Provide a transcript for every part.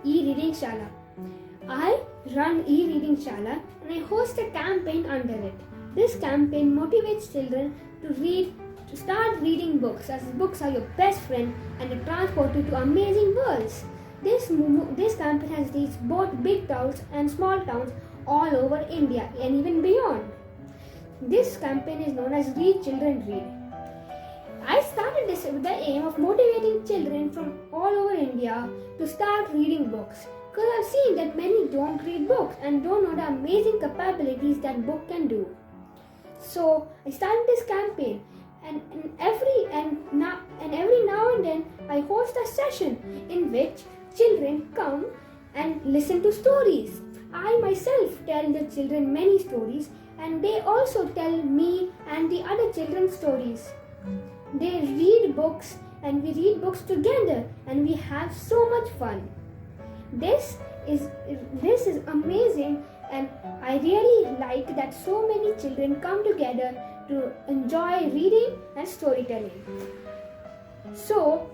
eReadingShala. I run eReadingShala and I host a campaign under it. This campaign motivates children to start reading books, as books are your best friend and to transport you to amazing worlds. This campaign has reached both big towns and small towns all over India and even beyond. This campaign is known as Read Children Read. I started this with the aim of motivating children from all over India to start reading books, because I've seen that many don't read books and don't know the amazing capabilities that book can do. So I started this campaign, and every now and then I host a session in which children come and listen to stories. I myself tell the children many stories, and they also tell me and the other children stories. They read books and we read books together and we have so much fun. This is amazing, and I really like that so many children come together to enjoy reading and storytelling. So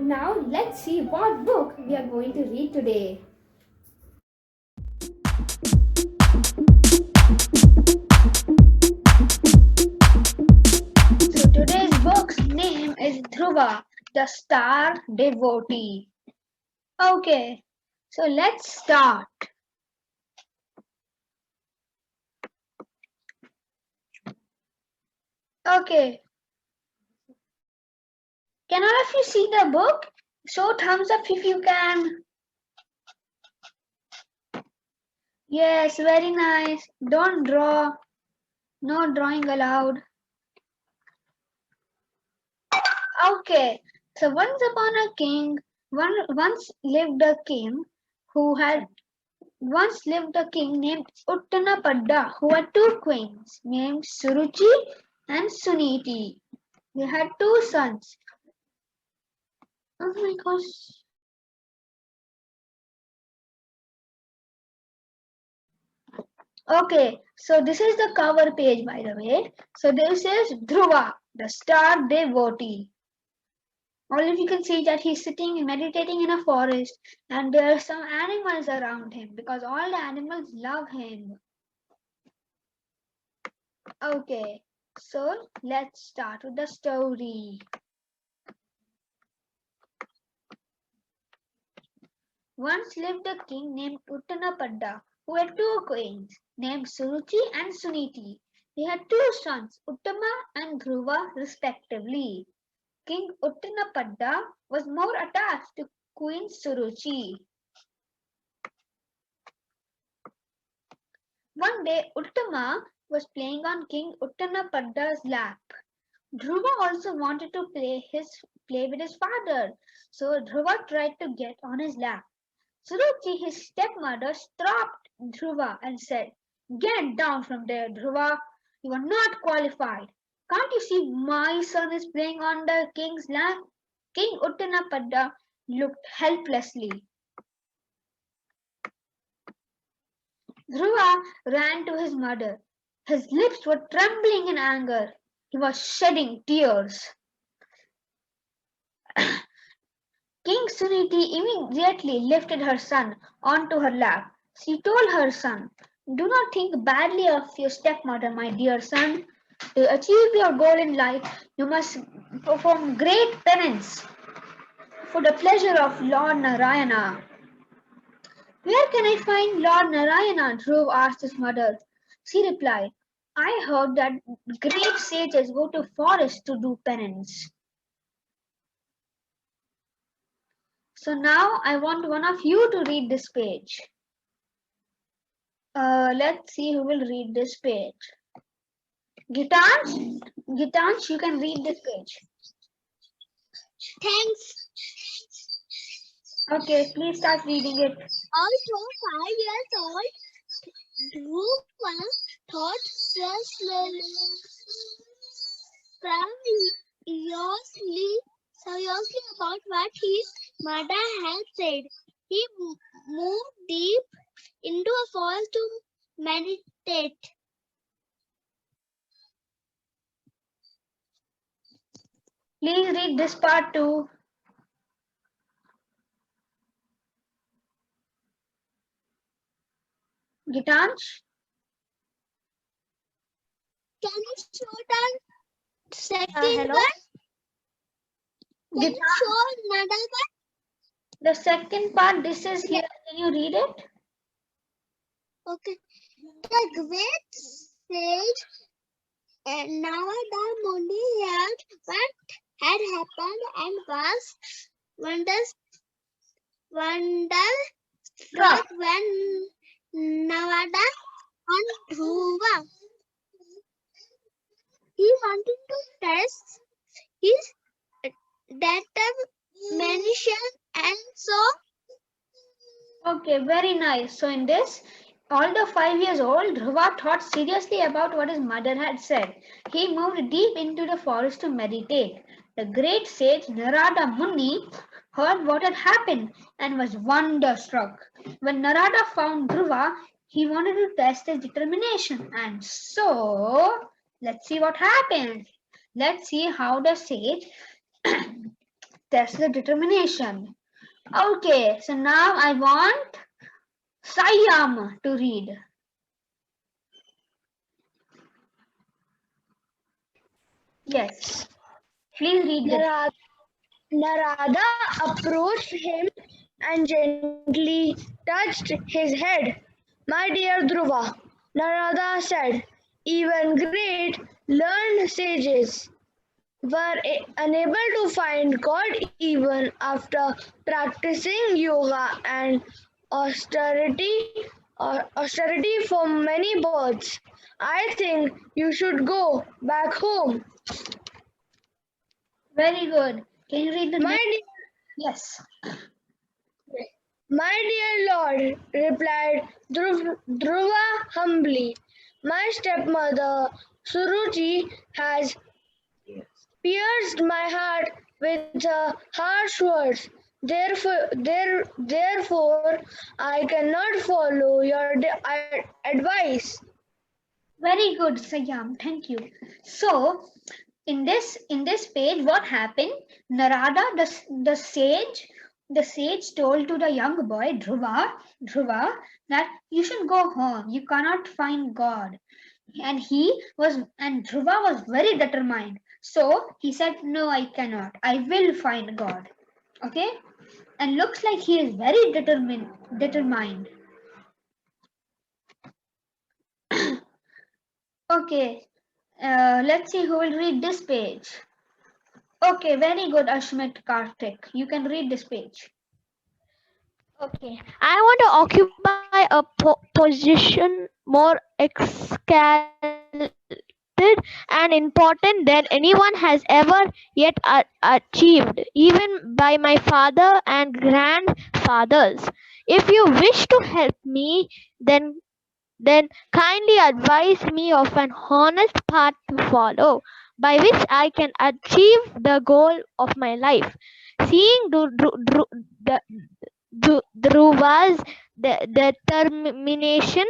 now let's see what book we are going to read today. So today's book's name is Dhruva the Star Devotee. Okay, so let's start. Okay. Can all of you see the book? Show thumbs up if you can. Yes, very nice. Don't draw. No drawing allowed. Okay. So once upon a king, once lived a king named Uttanapadda who had two queens named Suruchi and Suniti. They had two sons. Oh my gosh. Okay, so this is the cover page, by the way. So this is Dhruva, the Star Devotee. All of you can see that he's sitting and meditating in a forest, and there are some animals around him because all the animals love him. Okay, so let's start with the story. Once lived a king named Uttanapadda who had two queens named Suruchi and Suniti. He had two sons, Uttama and Dhruva, respectively. King Uttanapadda was more attached to Queen Suruchi. One day, Uttama was playing on King Uttanapadda's lap. Dhruva also wanted to play with his father, so Dhruva tried to get on his lap. Suruchi, his stepmother, stopped Dhruva and said, "Get down from there, Dhruva. You are not qualified. Can't you see my son is playing on the king's lap?" King Uttanapadda looked helplessly. Dhruva ran to his mother. His lips were trembling in anger. He was shedding tears. King Suniti immediately lifted her son onto her lap. She told her son, "Do not think badly of your stepmother, my dear son. To achieve your goal in life, you must perform great penance for the pleasure of Lord Narayana." "Where can I find Lord Narayana?" Dhruv asked his mother. She replied, "I heard that great sages go to forests to do penance." So now I want one of you to read this page. Let's see who will read this page. Gitansh, you can read this page. Thanks. Okay, please start reading it. Also 5 years old, Dhruva thought seriously about what his mother had said. He moved deep into a forest to meditate. Please read this part too. Gitansh? Can you show the second Hello. one? Can you show another one? The second part, this is here. Can you read it? Okay. The great sage and Narada Muni heard what had happened and was wonderstruck when Narada and Dhruva. He wanted to test his determination and so. Okay, very nice. So in this, although 5 years old, Dhruva thought seriously about what his mother had said. He moved deep into the forest to meditate. The great sage Narada Muni heard what had happened and was wonderstruck. When Narada found Dhruva, he wanted to test his determination. And so, let's see what happened. Let's see how the sage tests the determination. Okay, so now I want Sayam to read. Yes, please read this. Narada approached him and gently touched his head. My dear Dhruva, Narada said, even great, learned sages were unable to find God even after practicing yoga and austerity, austerity for many births. I think you should go back home. Very good. Can you read the My next? dear Yes. My dear Lord, replied Dhruva humbly, my stepmother Suruchi has pierced my heart with her harsh words. Therefore, I cannot follow your advice. Very good, Sayam. Thank you. So, in this page, what happened? Narada, the sage told to the young boy Dhruva, that you should go home. You cannot find God. And Dhruva was very determined. So he said, no, I cannot. I will find God. Okay? And looks like he is very determined. Okay, let's see who will read this page. Okay, very good, Ashmit Karthik. You can read this page. Okay, I want to occupy a position more and important than anyone has ever yet achieved, even by my father and grandfathers. If you wish to help me, then kindly advise me of an honest path to follow, by which I can achieve the goal of my life. Seeing the Dhruva's determination,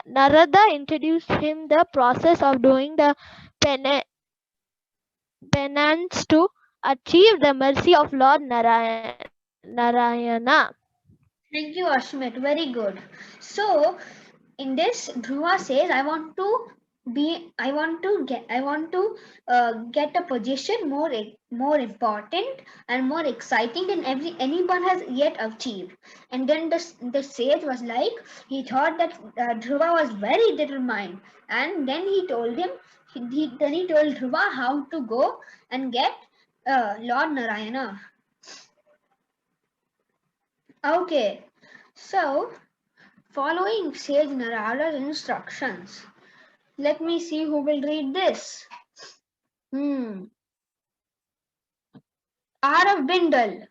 Narada introduced him the process of doing the penance to achieve the mercy of Lord Narayana. Thank you, Ashmit. Very good. So, in this, Dhruva says, I want to get a position more important and more exciting than anyone has yet achieved. And then the sage was like, he thought that Dhruva was very determined, and then he told him, then he told Dhruva how to go and get Lord Narayana. Okay, so following sage Narada's instructions. Let me see who will read this. Arav Bindal.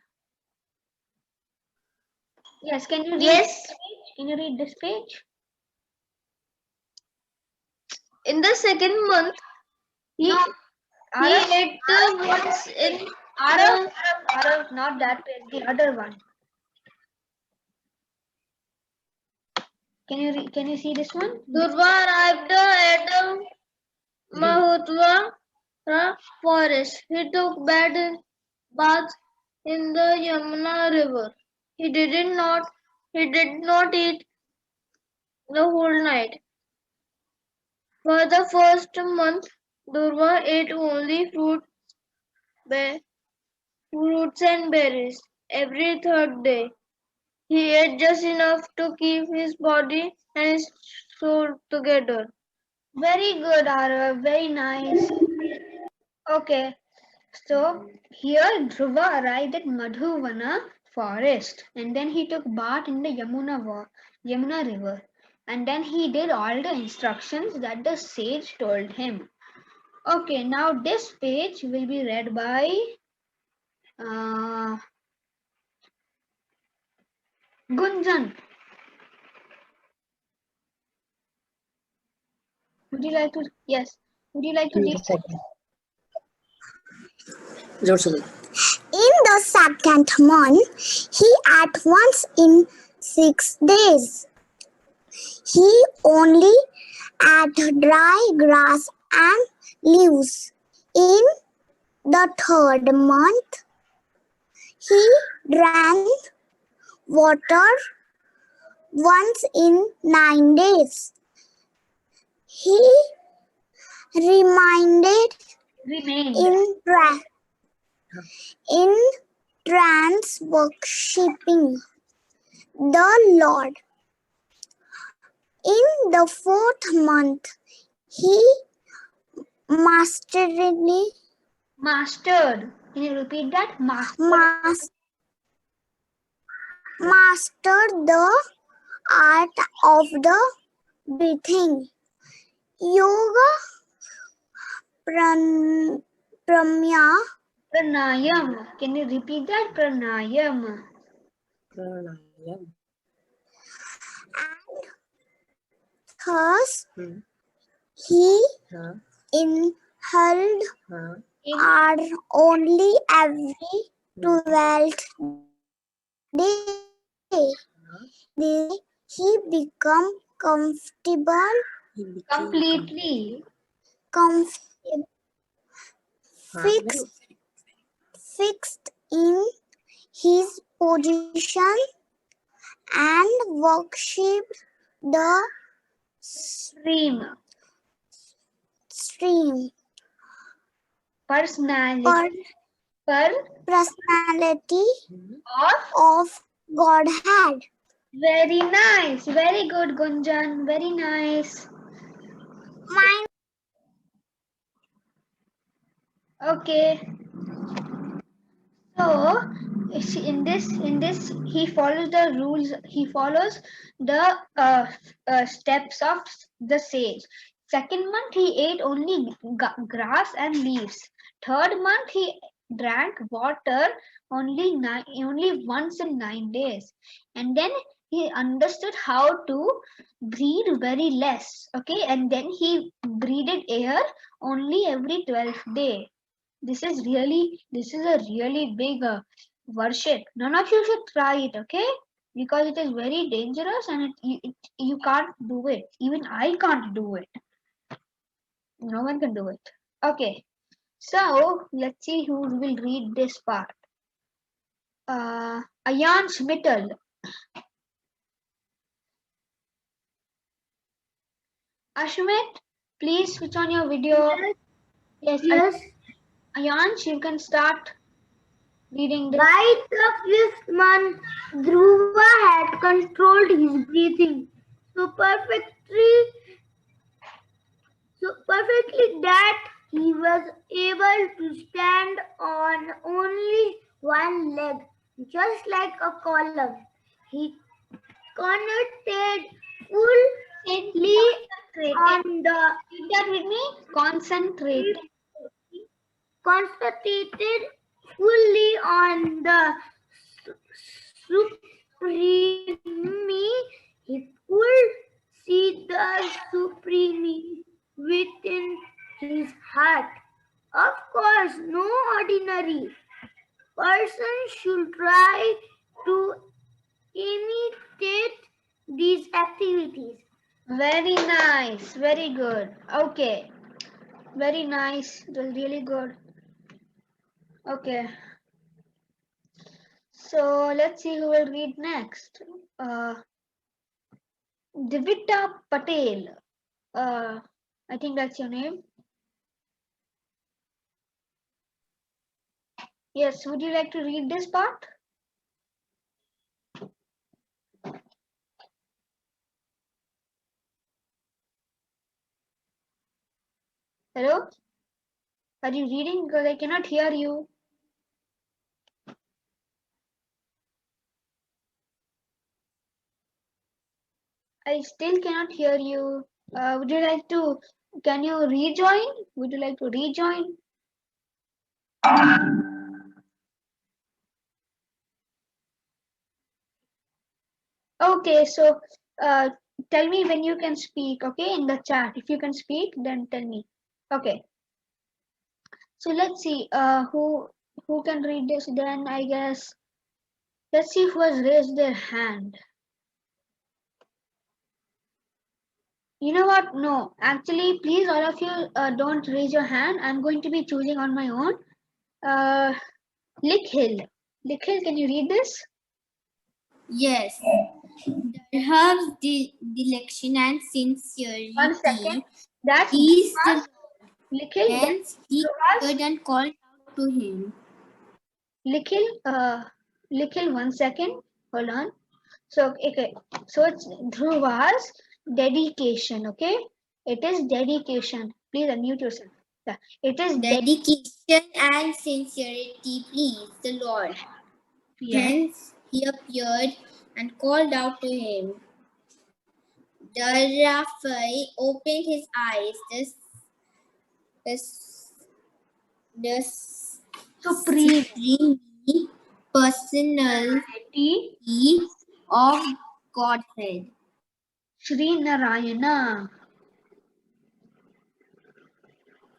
Yes, can you read Yes. this page? Can you read this page? In the second month, he Arav, ate once in Arav, not that page, the other one. Can you see this one? Dhruva arrived at the Mahotwara forest. He took baths in the Yamuna river. He did not eat the whole night. For the first month, Dhruva ate only fruits and berries every third day. He ate just enough to keep his body and his soul together. Very good, Arav. Very nice. Okay, so here Dhruva arrived at Madhuvana forest and then he took bath in the Yamuna river and then he did all the instructions that the sage told him. Okay, now this page will be read by uh, Gunjan. Would you like to? Yes. Would you like to read? In the second month, he ate once in 6 days. He only ate dry grass and leaves. In the third month, he drank water once in 9 days. He remained in trance worshipping the Lord. In the fourth month, he mastered. Can you repeat that? Mastered the art of the breathing. Yoga Pranayam. Can you repeat that? Pranayam. Thus, he inhaled air only every 12th day. He became Completely. Fixed in his position and worshipped the Stream. Personality of Godhead. Very nice. Very good, Gunjan. Very nice. Okay. So in this he follows the rules. He follows the steps of the sage. Second month he ate only grass and leaves. Third month he drank water only once in 9 days, and then he understood how to breathe very less. Okay, and then he breathed air only every 12th day. This is a really big worship. None of you should try it, okay? Because it is very dangerous and you can't do it. Even I can't do it. No one can do it. Okay. So let's see who will read this part. Ayan Schmittel. Ashmit, please switch on your video. Yes. Ayansh, you can start reading this. By the fifth month, Dhruva had controlled his breathing so perfectly that he was able to stand on only one leg, just like a column. He concentrated fully on the Supreme. He could see the Supreme within his heart. Of course, no ordinary person should try to imitate these activities. Very nice. Very good. Okay. Very nice. It was really good. Okay. So let's see who will read next. Divita Patel. I think that's your name. Yes, would you like to read this part? Hello? Are you reading? Because I cannot hear you. I still cannot hear you. Would you like to? Can you rejoin? Would you like to rejoin? Okay, so tell me when you can speak, okay, in the chat. If you can speak, then tell me. Okay. So let's see who can read this then, I guess. Let's see who has raised their hand. You know what? No, actually, please, all of you, don't raise your hand. I'm going to be choosing on my own. Likhil. Likhil, can you read this? Yes. Darhav's dilection and sincerity 1 second. That's is the Likhil. hence he Dhruva's- heard and called out to him. Likhil, 1 second. Hold on. So, okay. So it's Dhruva's dedication, okay? It is dedication. Please unmute yourself. Yeah. It is Dedication and sincerity pleased the Lord. yeah. Hence he appeared and called out to him. Darafai opened his eyes. The Supreme supreme personality of Godhead. Sri Narayana.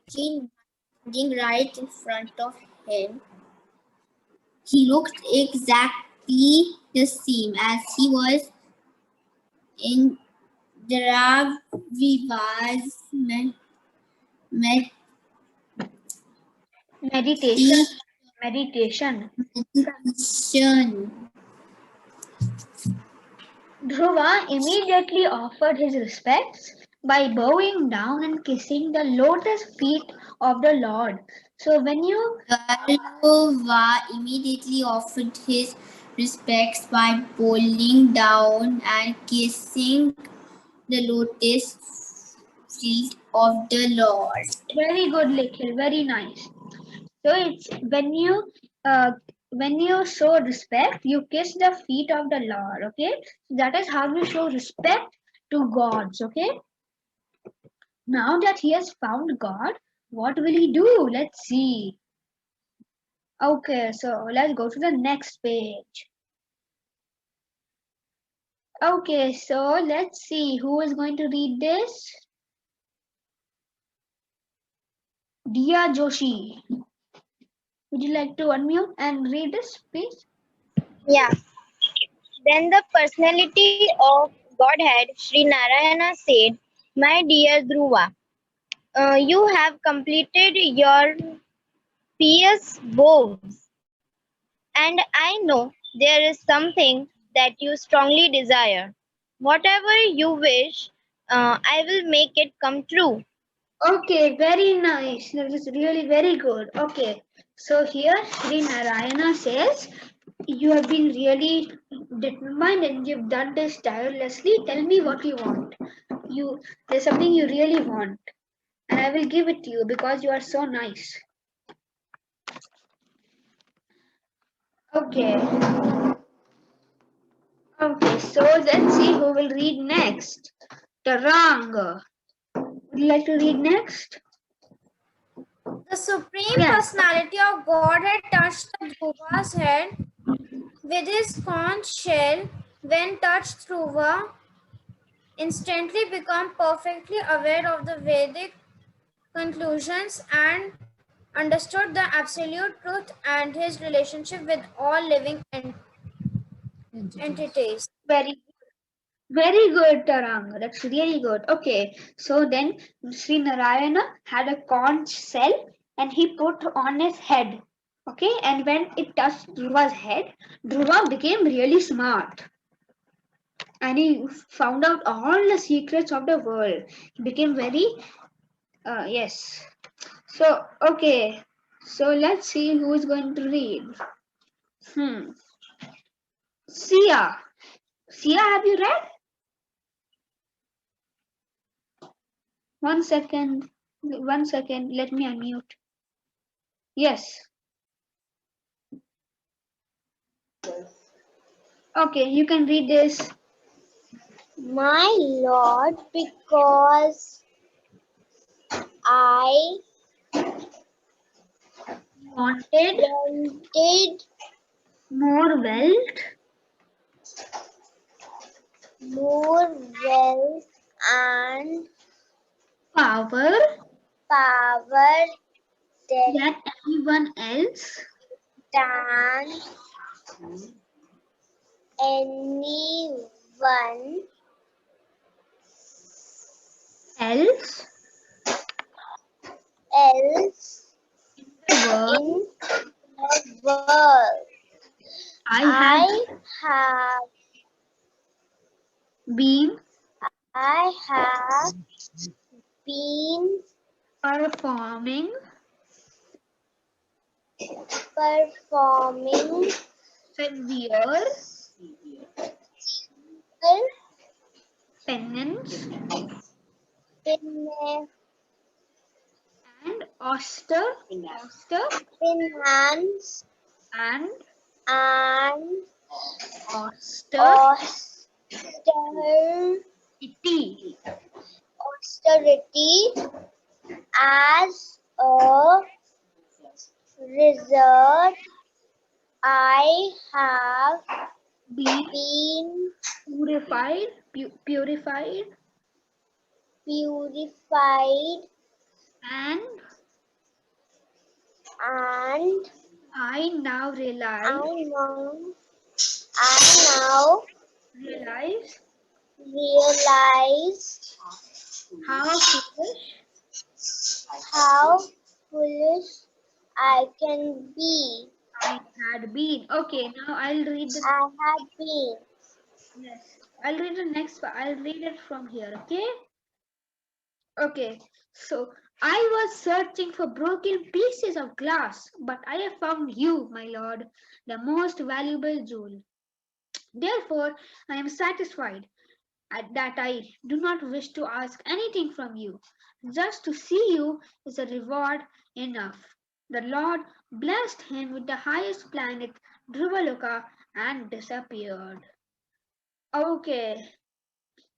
Standing right in front of him, he looked exactly the same as he was in Draviva's Meditation. Meditation. meditation. Dhruva immediately offered his respects by bowing down and kissing the lotus feet of the Lord. So when you Dhruva immediately offered his respects by bowing down and kissing the lotus feet of the Lord. very good, Likhil, very nice. So it's when you show respect, you kiss the feet of the Lord. Okay, that is how you show respect to gods. Okay. Now that he has found God, what will he do? Let's see. Okay, so let's go to the next page. Okay, so let's see who is going to read this. Dia Joshi. Would you like to unmute and read this, please? Yeah. Then the personality of Godhead, Sri Narayana, said, "My dear Dhruva, you have completed your pious vows, and I know there is something that you strongly desire. Whatever you wish, I will make it come true." Okay, very nice. That is really very good. Okay, so here Sri Narayana says, you have been really determined and you've done this tirelessly. Tell me what you want. There's something you really want, and I will give it to you because you are so nice. Okay. Okay, so let's see who will read next. Tarang. Would you like to read next? The Supreme Yes. Personality of Godhead touched the Dhruva's head with his conch shell. When touched, Dhruva instantly became perfectly aware of the Vedic conclusions and understood the absolute truth and his relationship with all living entities. Very good, Tarang. That's really good. Okay, so then Sri Narayana had a conch shell and he put on his head. Okay, and when it touched Dhruva's head, Dhruva became really smart. and he found out all the secrets of the world. He became very yes. So okay, so let's see who is going to read. Sia. Sia, have you read? 1 second. 1 second. Let me unmute. Yes. Okay, you can read this. My Lord, because I Wanted wanted more wealth, more wealth and power power than anyone else, than anyone else else in the world. in the world. I I have been been performing performing severe penance finance and austere and and austerity. austerity. As a result, I have Been been purified purified and and I now realize realize how how foolish I can be. I had been. Okay, now I'll read the I have been. yes. I'll read the next part. I'll read it from here, okay? Okay. So I was searching for broken pieces of glass, but I have found you, my lord, the most valuable jewel. Therefore, I am satisfied that I do not wish to ask anything from you. Just to see you is a reward enough. The Lord blessed him with the highest planet, Dhruva, and disappeared. Okay,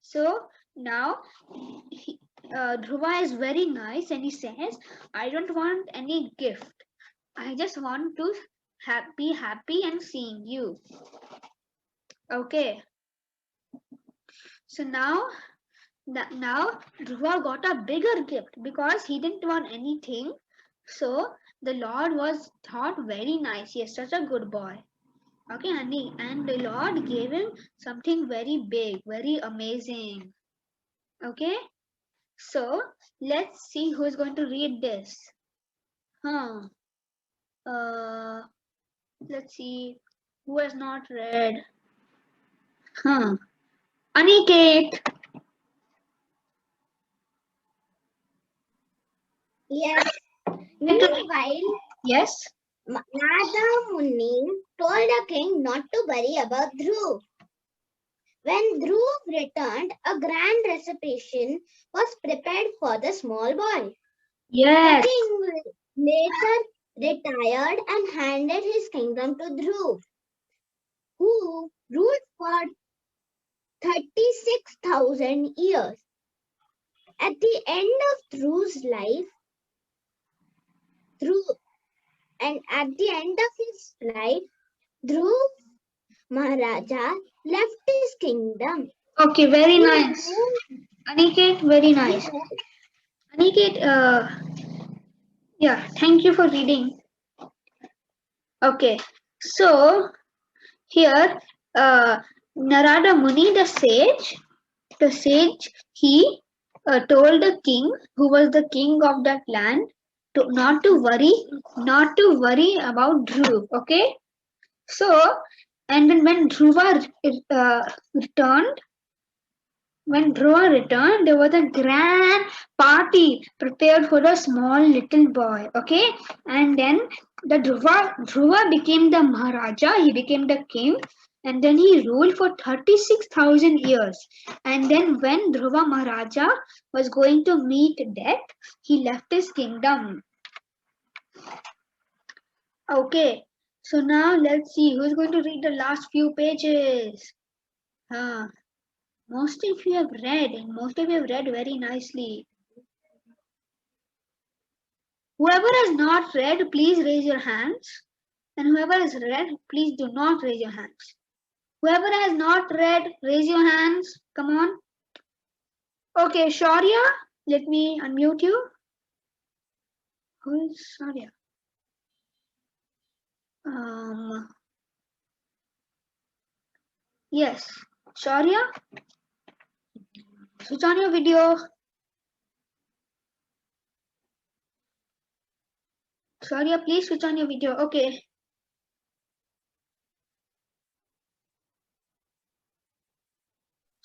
so now Dhruva is very nice and he says, I don't want any gift. I just want to be happy and seeing you. Okay, so now Dhruva got a bigger gift because he didn't want anything. So the Lord was thought very nice. He is such a good boy. Okay, and the Lord gave him something very big, very amazing. Okay, so let's see who is going to read this. Huh. Let's see who has not read. Huh. Aniket. Yes. Meanwhile, Yes. Nada Muni told the king not to worry about Dhruv. When Dhruv returned, a grand reception was prepared for the small boy. Yes. The king later retired and handed his kingdom to Dhruv, who ruled for 36,000 years. At the end of Dhruv's life, Dhruv Maharaja left his kingdom. Okay, very nice. Aniket, very nice. Aniket, yeah, thank you for reading. Okay, so here, Narada Muni, the sage, he told the king, who was the king of that land, to not to worry about Dhruv. Okay, so and then when Dhruva returned, When Dhruva returned, there was a grand party prepared for a small little boy. Okay, and then the Dhruva became the Maharaja. He became the king, and then he ruled for 36,000 years. And then when Dhruva Maharaja was going to meet death, he left his kingdom. Okay, so now let's see who's going to read the last few pages. Most of you have read, and most of you have read very nicely. Whoever has not read, please raise your hands. And whoever has read, please do not raise your hands. Whoever has not read, raise your hands. Come on. Okay, Shaurya, let me unmute you. Who is Shaurya? Yes, Shaurya, switch on your video. Shaurya, please switch on your video. Okay.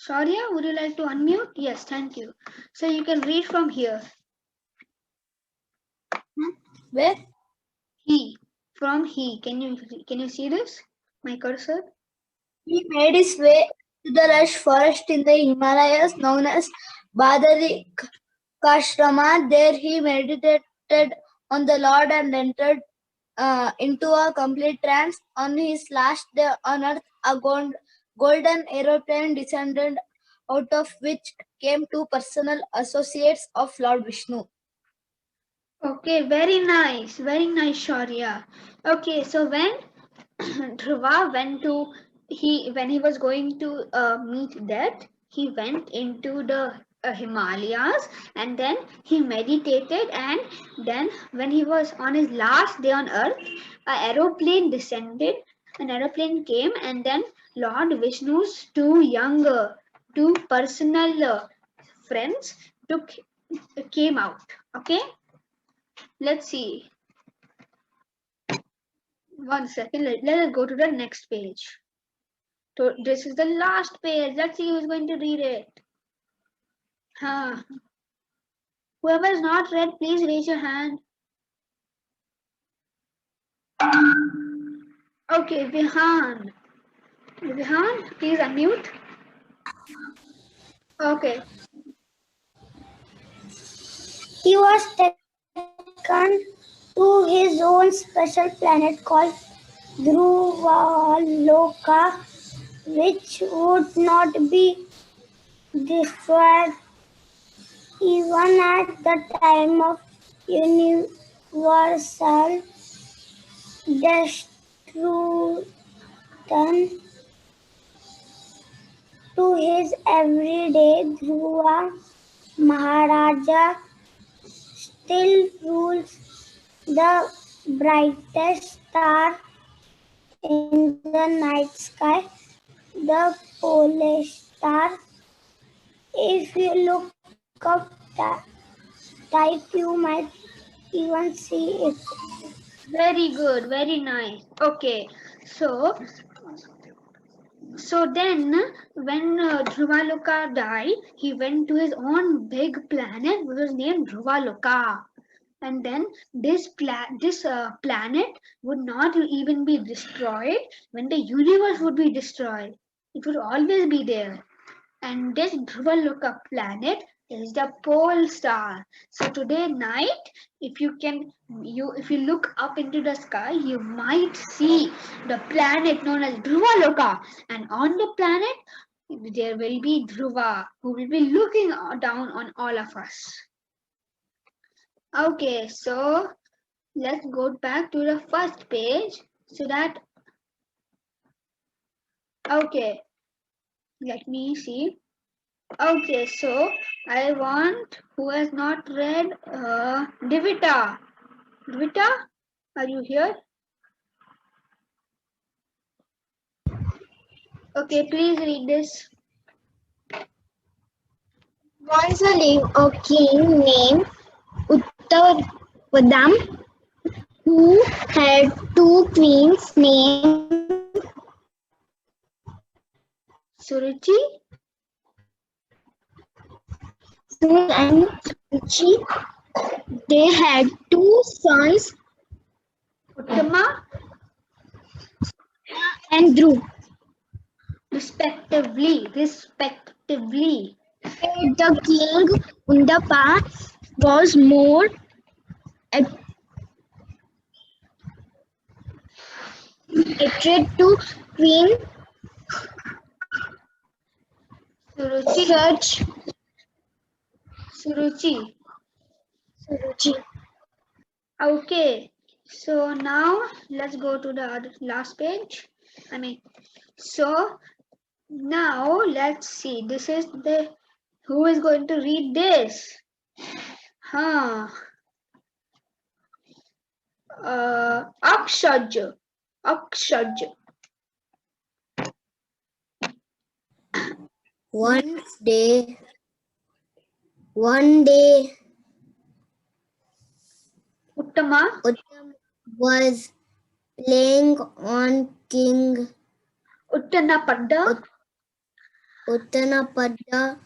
Shaurya, would you like to unmute? Yes, thank you. So you can read from here. Where? He. From he. Can you see this? My cursor? He made his way to the lush forest in the Himalayas known as Badarikashrama. There he meditated on the Lord and entered into a complete trance. On his last day on earth, a golden aeroplane descended, out of which came two personal associates of Lord Vishnu. Okay, very nice, Shaurya. Okay, so when Dhruva when he was going to meet death, he went into the Himalayas, and then he meditated, and then when he was on his last day on earth, an aeroplane came, and then Lord Vishnu's two personal friends came out. Okay, let's see. One second, let us go to the next page. So this is the last page. Let's see who's going to read it. Whoever has not read, please raise your hand. Okay, Vihan. Vihan, please unmute. Okay. He was taken to his own special planet called Dhruva, which would not be destroyed even at the time of universal destruction. To his everyday Dhruva, Maharaja still rules the brightest star in the night sky, the Polish star. If you look up type, you might even see it. Very good, very nice. Okay, so then when Dhruva died, he went to his own big planet, which was named Dhruva. And then this planet would not even be destroyed when the universe would be destroyed. It would always be there. And this Dhruva planet is the pole star. So today night, if you look up into the sky, you might see the planet known as Dhruva, and on the planet there will be Dhruva, who will be looking down on all of us. Okay, so let's go back to the first page okay, let me see. Okay, so I want who has not read Divita. Divita, are you here? Okay, please read this. Once a king named Uttarvadam who had two queens named Suruchi? Dhruv and Suruchi. They had two sons, Uttama, and Dhruv. respectively. The king Undapa was more attracted to Queen Suruchi, Such Suruchi. Suruchi. Okay, so now let's go to the last page. So now let's see. This is the who is going to read this? Huh? Akshaj. Akshaj. One day, Uttama. Uttam was playing on King Uttanapada. Uttanapada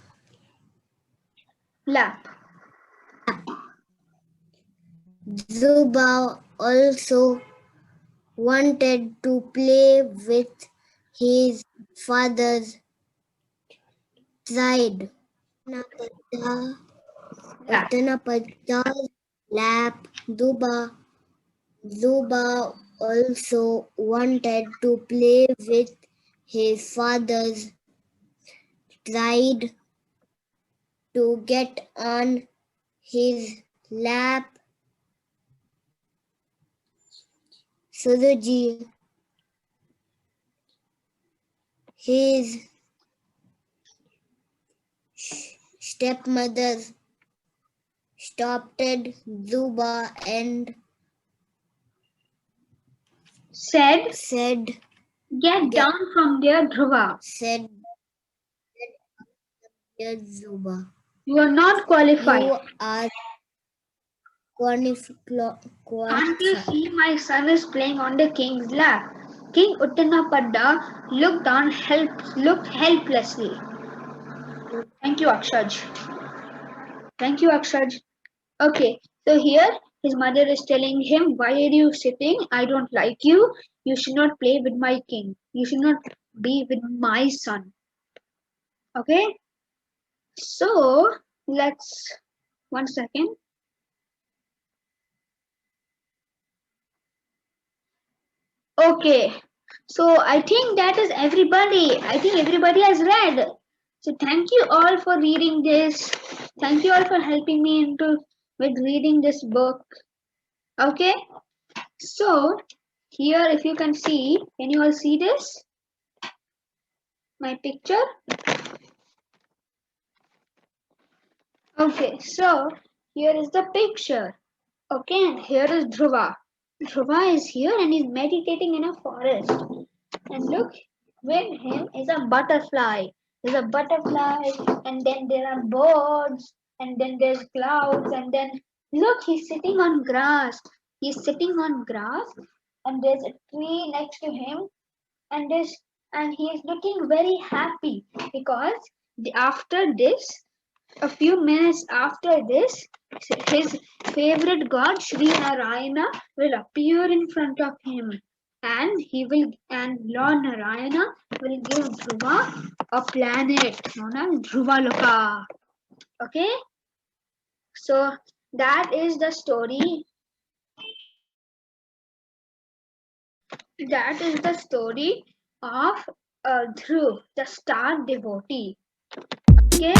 Lap. Dhruva also wanted to play with his father's pride. Uttanapada's lap. Dhruva also wanted to play with his father's pride to get on his lap. Suruji, his stepmother, stopped Dhruva and Said, get down from there, Dhruva. said, "Dear Dhruva, You are not qualified. you are Can't you qualified." see my son is playing on the king's lap? King Uttanapada looked helplessly. Thank you, Akshaj. Okay, so here his mother is telling him, why are you sitting? I don't like you. You should not play with my king. You should not be with my son. Okay, so let's, 1 second. Okay, so I think that is everybody. I think everybody has read. So thank you all for reading this. Thank you all for helping me with reading this book. Okay, so here if you can see, can you all see this? My picture? Okay, so here is the picture. Okay, and here is Dhruva. Dhruva is here and he's meditating in a forest. And look, with him is a butterfly. There's a butterfly, and then there are birds, and then there's clouds, and then look, he's sitting on grass. He's sitting on grass, and there's a tree next to him, and he is looking very happy because after this, a few minutes after this, his favorite god Sri Narayana will appear in front of him, and Lord Narayana will give Dhruva a planet known as Dhruvaloka. Okay, so that is the story. That is the story of Dhruv, the star devotee. Okay.